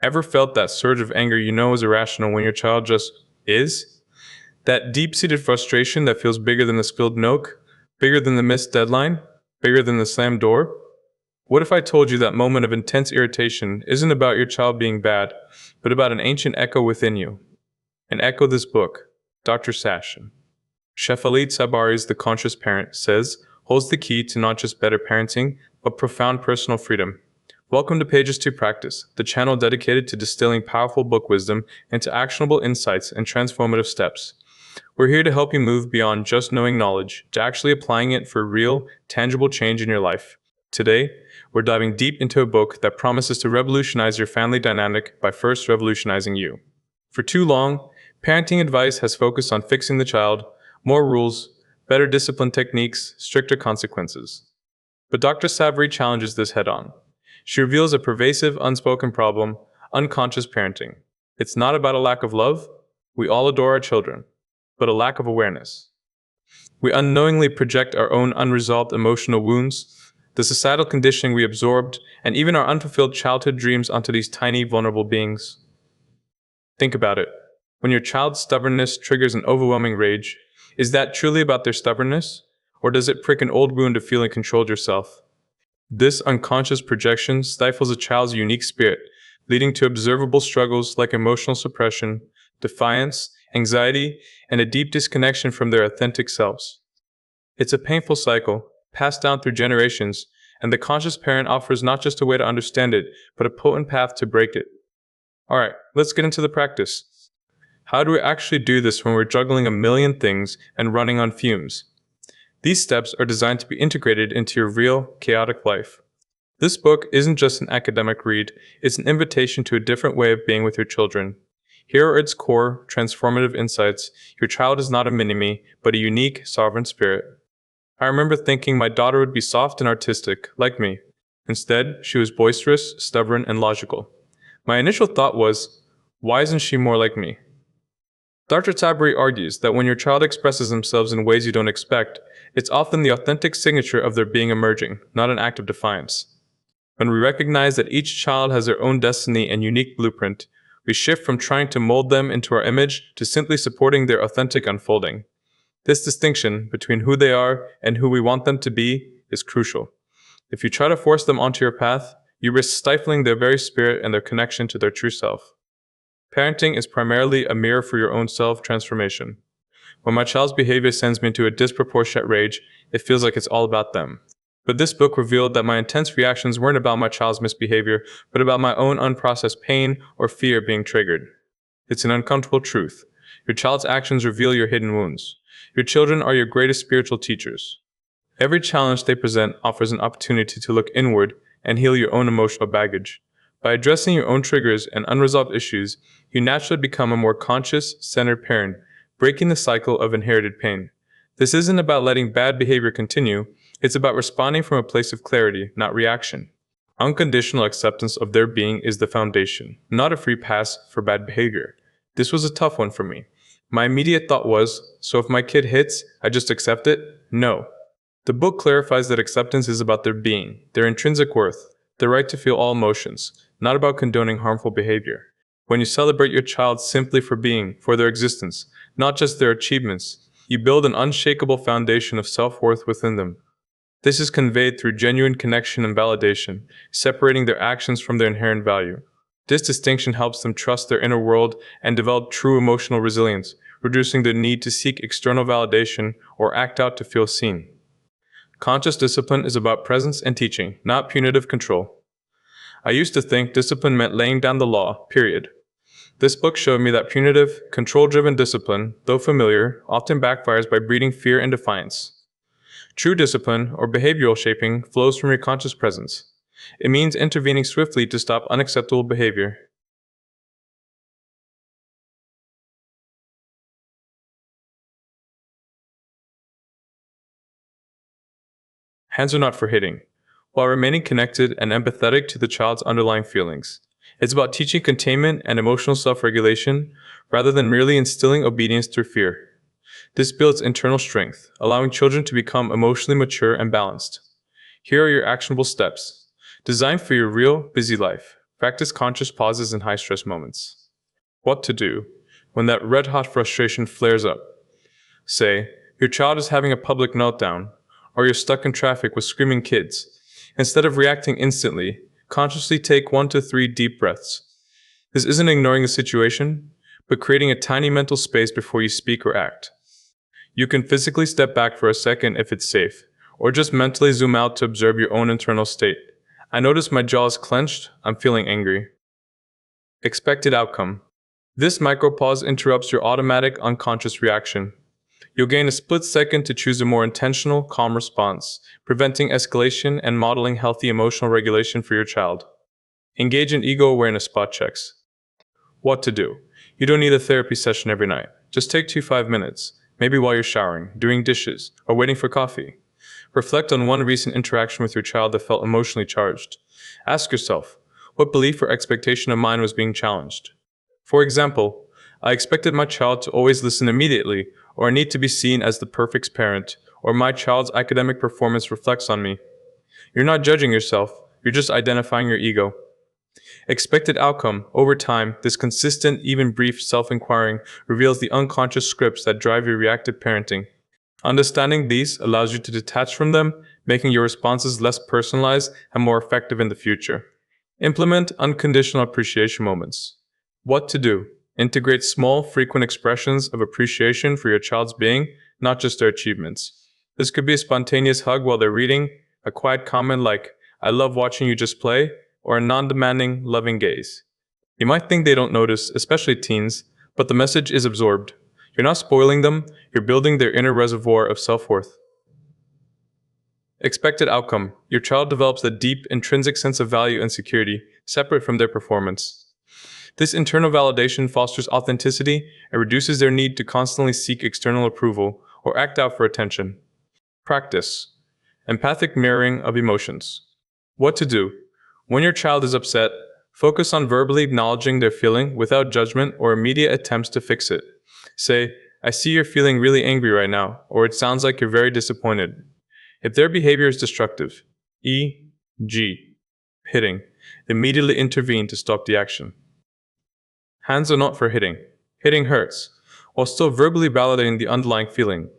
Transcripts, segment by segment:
Ever felt that surge of anger you know is irrational when your child just is? That deep-seated frustration that feels bigger than the spilled milk, bigger than the missed deadline, bigger than the slammed door? What if I told you that moment of intense irritation isn't about your child being bad, but about an ancient echo within you? An echo this book, Dr. Sashin. Shefali Tsabary's The Conscious Parent says, holds the key to not just better parenting, but profound personal freedom. Welcome to Pages to Practice, the channel dedicated to distilling powerful book wisdom into actionable insights and transformative steps. We're here to help you move beyond just knowing knowledge to actually applying it for real, tangible change in your life. Today, we're diving deep into a book that promises to revolutionize your family dynamic by first revolutionizing you. For too long, parenting advice has focused on fixing the child, more rules, better discipline techniques, stricter consequences. But Dr. Tsabary challenges this head-on. She reveals a pervasive, unspoken problem, unconscious parenting. It's not about a lack of love, we all adore our children, but a lack of awareness. We unknowingly project our own unresolved emotional wounds, the societal conditioning we absorbed, and even our unfulfilled childhood dreams onto these tiny, vulnerable beings. Think about it. When your child's stubbornness triggers an overwhelming rage, is that truly about their stubbornness, or does it prick an old wound of feeling controlled yourself? This unconscious projection stifles a child's unique spirit, leading to observable struggles like emotional suppression, defiance, anxiety, and a deep disconnection from their authentic selves. It's a painful cycle, passed down through generations, and the conscious parent offers not just a way to understand it, but a potent path to break it. Alright, let's get into the practice. How do we actually do this when we're juggling a million things and running on fumes? These steps are designed to be integrated into your real, chaotic life. This book isn't just an academic read, it's an invitation to a different way of being with your children. Here are its core, transformative insights. Your child is not a mini-me, but a unique, sovereign spirit. I remember thinking my daughter would be soft and artistic, like me. Instead, she was boisterous, stubborn, and logical. My initial thought was, why isn't she more like me? Dr. Tsabary argues that when your child expresses themselves in ways you don't expect, it's often the authentic signature of their being emerging, not an act of defiance. When we recognize that each child has their own destiny and unique blueprint, we shift from trying to mold them into our image to simply supporting their authentic unfolding. This distinction between who they are and who we want them to be is crucial. If you try to force them onto your path, you risk stifling their very spirit and their connection to their true self. Parenting is primarily a mirror for your own self-transformation. When my child's behavior sends me into a disproportionate rage, it feels like it's all about them. But this book revealed that my intense reactions weren't about my child's misbehavior, but about my own unprocessed pain or fear being triggered. It's an uncomfortable truth. Your child's actions reveal your hidden wounds. Your children are your greatest spiritual teachers. Every challenge they present offers an opportunity to look inward and heal your own emotional baggage. By addressing your own triggers and unresolved issues, you naturally become a more conscious, centered parent, breaking the cycle of inherited pain. This isn't about letting bad behavior continue, it's about responding from a place of clarity, not reaction. Unconditional acceptance of their being is the foundation, not a free pass for bad behavior. This was a tough one for me. My immediate thought was, so if my kid hits, I just accept it? No. The book clarifies that acceptance is about their being, their intrinsic worth, their right to feel all emotions, not about condoning harmful behavior. When you celebrate your child simply for being, for their existence, not just their achievements, you build an unshakable foundation of self-worth within them. This is conveyed through genuine connection and validation, separating their actions from their inherent value. This distinction helps them trust their inner world and develop true emotional resilience, reducing the need to seek external validation or act out to feel seen. Conscious discipline is about presence and teaching, not punitive control. I used to think discipline meant laying down the law, period. This book showed me that punitive, control-driven discipline, though familiar, often backfires by breeding fear and defiance. True discipline, or behavioral shaping, flows from your conscious presence. It means intervening swiftly to stop unacceptable behavior. Hands are not for hitting, while remaining connected and empathetic to the child's underlying feelings. It's about teaching containment and emotional self-regulation, rather than merely instilling obedience through fear. This builds internal strength, allowing children to become emotionally mature and balanced. Here are your actionable steps, designed for your real, busy life. Practice conscious pauses in high-stress moments. What to do when that red-hot frustration flares up. Say, your child is having a public meltdown, or you're stuck in traffic with screaming kids. Instead of reacting instantly, consciously take 1 to 3 deep breaths. This isn't ignoring the situation, but creating a tiny mental space before you speak or act. You can physically step back for a second if it's safe, or just mentally zoom out to observe your own internal state. I notice my jaw is clenched, I'm feeling angry. Expected outcome. This micropause interrupts your automatic unconscious reaction. You'll gain a split second to choose a more intentional, calm response, preventing escalation and modeling healthy emotional regulation for your child. Engage in ego awareness spot checks. What to do? You don't need a therapy session every night. Just take 5 minutes, maybe while you're showering, doing dishes, or waiting for coffee. Reflect on one recent interaction with your child that felt emotionally charged. Ask yourself, what belief or expectation of mine was being challenged? For example, I expected my child to always listen immediately, or I need to be seen as the perfect parent, or my child's academic performance reflects on me. You're not judging yourself, you're just identifying your ego. Expected outcome. Over time, this consistent, even brief self-inquiring reveals the unconscious scripts that drive your reactive parenting. Understanding these allows you to detach from them, making your responses less personalized and more effective in the future. Implement unconditional appreciation moments. What to do? Integrate small, frequent expressions of appreciation for your child's being, not just their achievements. This could be a spontaneous hug while they're reading, a quiet comment like, "I love watching you just play," or a non-demanding, loving gaze. You might think they don't notice, especially teens, but the message is absorbed. You're not spoiling them, you're building their inner reservoir of self-worth. Expected outcome. Your child develops a deep, intrinsic sense of value and security, separate from their performance. This internal validation fosters authenticity and reduces their need to constantly seek external approval or act out for attention. Practice. Empathic mirroring of emotions. What to do? When your child is upset, focus on verbally acknowledging their feeling without judgment or immediate attempts to fix it. Say, "I see you're feeling really angry right now," or "It sounds like you're very disappointed." If their behavior is destructive, e.g., hitting, immediately intervene to stop the action. Hands are not for hitting. Hitting hurts, while still verbally validating the underlying feeling.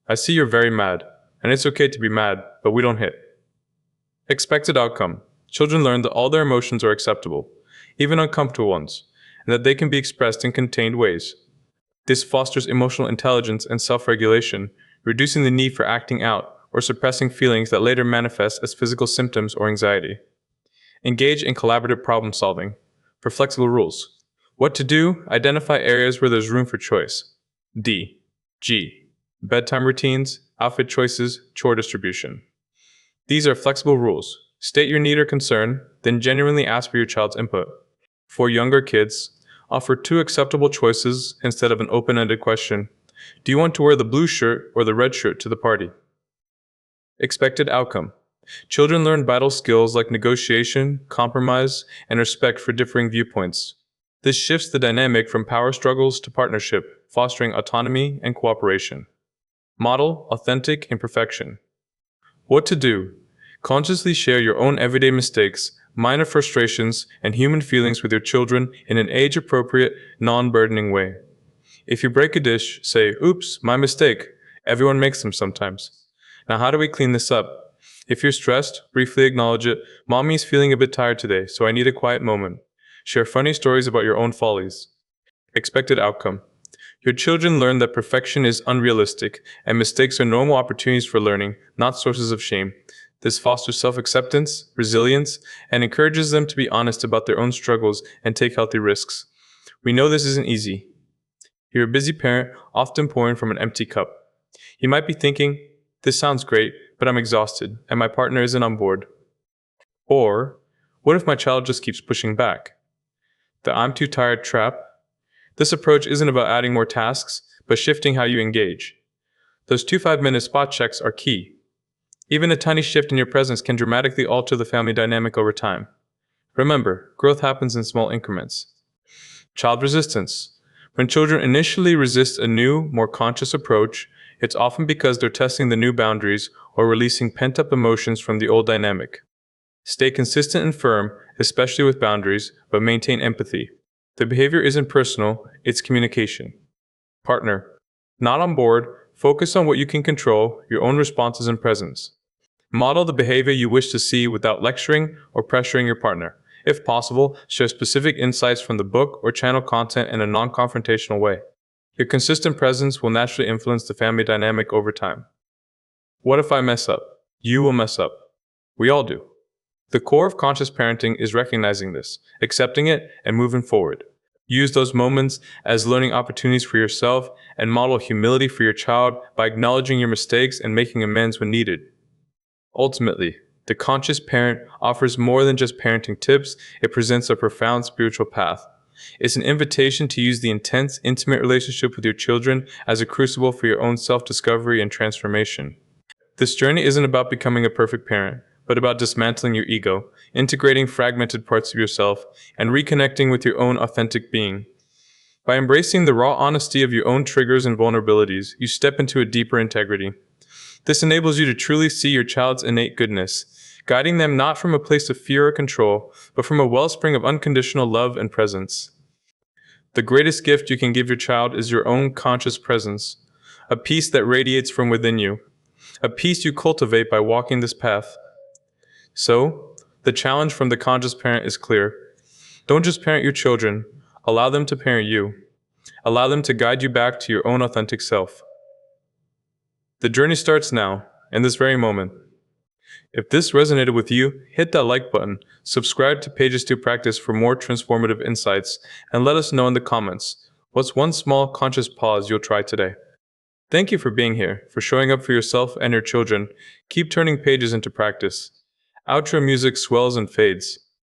"I see you're very mad, and it's okay to be mad, but we don't hit." Expected outcome. Children learn that all their emotions are acceptable, even uncomfortable ones, and that they can be expressed in contained ways. This fosters emotional intelligence and self-regulation, reducing the need for acting out or suppressing feelings that later manifest as physical symptoms or anxiety. Engage in collaborative problem solving. For flexible rules. What to do? Identify areas where there's room for choice. D. G. Bedtime routines, outfit choices, chore distribution. These are flexible rules. State your need or concern, then genuinely ask for your child's input. For younger kids, offer 2 acceptable choices instead of an open-ended question. Do you want to wear the blue shirt or the red shirt to the party? Expected outcome. Children learn vital skills like negotiation, compromise, and respect for differing viewpoints. This shifts the dynamic from power struggles to partnership, fostering autonomy and cooperation. Model authentic imperfection. What to do? Consciously share your own everyday mistakes, minor frustrations, and human feelings with your children in an age-appropriate, non-burdening way. If you break a dish, say, "Oops, my mistake. Everyone makes them sometimes. Now how do we clean this up?" If you're stressed, briefly acknowledge it. "Mommy's feeling a bit tired today, so I need a quiet moment." Share funny stories about your own follies. Expected outcome. Your children learn that perfection is unrealistic, and mistakes are normal opportunities for learning, not sources of shame. This fosters self-acceptance, resilience, and encourages them to be honest about their own struggles and take healthy risks. We know this isn't easy. You're a busy parent, often pouring from an empty cup. You might be thinking, "This sounds great, but I'm exhausted, and my partner isn't on board." Or, what if my child just keeps pushing back? The "I'm too tired" trap. This approach isn't about adding more tasks, but shifting how you engage. Those 2 5-minute spot checks are key. Even a tiny shift in your presence can dramatically alter the family dynamic over time. Remember, growth happens in small increments. Child resistance. When children initially resist a new, more conscious approach, it's often because they're testing the new boundaries or releasing pent-up emotions from the old dynamic. Stay consistent and firm, especially with boundaries, but maintain empathy. The behavior isn't personal, it's communication. Partner. Not on board, focus on what you can control, your own responses and presence. Model the behavior you wish to see without lecturing or pressuring your partner. If possible, share specific insights from the book or channel content in a non-confrontational way. Your consistent presence will naturally influence the family dynamic over time. What if I mess up? You will mess up. We all do. The core of conscious parenting is recognizing this, accepting it, and moving forward. Use those moments as learning opportunities for yourself and model humility for your child by acknowledging your mistakes and making amends when needed. Ultimately, the conscious parent offers more than just parenting tips, it presents a profound spiritual path. It's an invitation to use the intense, intimate relationship with your children as a crucible for your own self-discovery and transformation. This journey isn't about becoming a perfect parent, but about dismantling your ego, integrating fragmented parts of yourself, and reconnecting with your own authentic being. By embracing the raw honesty of your own triggers and vulnerabilities, you step into a deeper integrity. This enables you to truly see your child's innate goodness, guiding them not from a place of fear or control, but from a wellspring of unconditional love and presence. The greatest gift you can give your child is your own conscious presence, a peace that radiates from within you, a peace you cultivate by walking this path. So, the challenge from the conscious parent is clear. Don't just parent your children, allow them to parent you. Allow them to guide you back to your own authentic self. The journey starts now, in this very moment. If this resonated with you, hit that like button, subscribe to Pages to Practice for more transformative insights, and let us know in the comments, what's one small conscious pause you'll try today? Thank you for being here, for showing up for yourself and your children. Keep turning pages into practice. Outro music swells and fades.